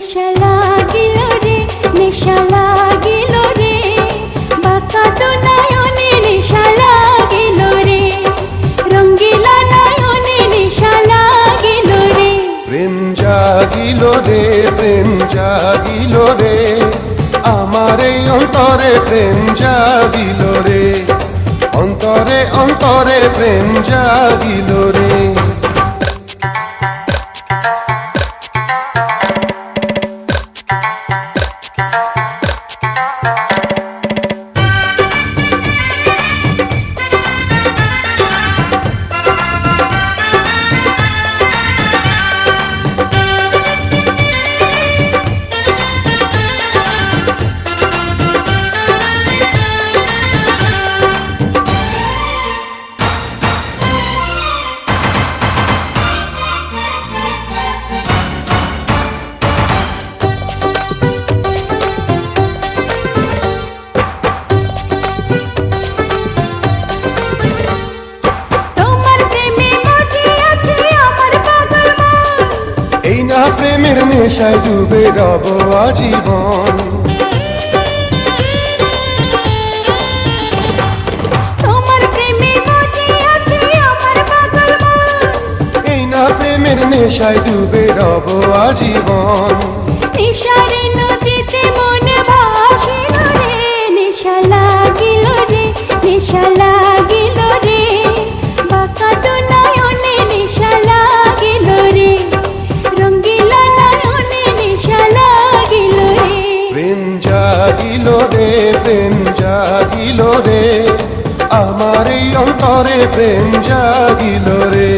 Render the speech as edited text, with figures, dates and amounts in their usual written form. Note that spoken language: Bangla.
নেশা লাগিল রে, নেশা লাগিল রে, বাঁকা তো নয়নে নেশা লাগিল রে, রঙ্গিলা নয়নে নেশা লাগিল রে। প্রেম জাগিল রে, প্রেম জাগিল রে, আমার এই অন্তরে প্রেম জাগিল রে, অন্তরে অন্তরে প্রেম জাগিল রে। প্রেমের নেশায় ডুবে রব আজীবন, তোমার প্রেমে মজে আছে আমার পাগল মন, এই না প্রেমের নেশায় ডুবে রব আজীবন। নেশার নদীতে মন ভাসিল রে, নেশা লাগিল রে, নেশা লাগিল রে, বাঁকা তো নয়নে নেশা লাগিল রে, রঙ্গিলা নয়নে নেশা লাগিল রে। প্রেম জাগিল রে, প্রেম জাগিল রে, আমার এই অন্তরে প্রেম জাগিল রে।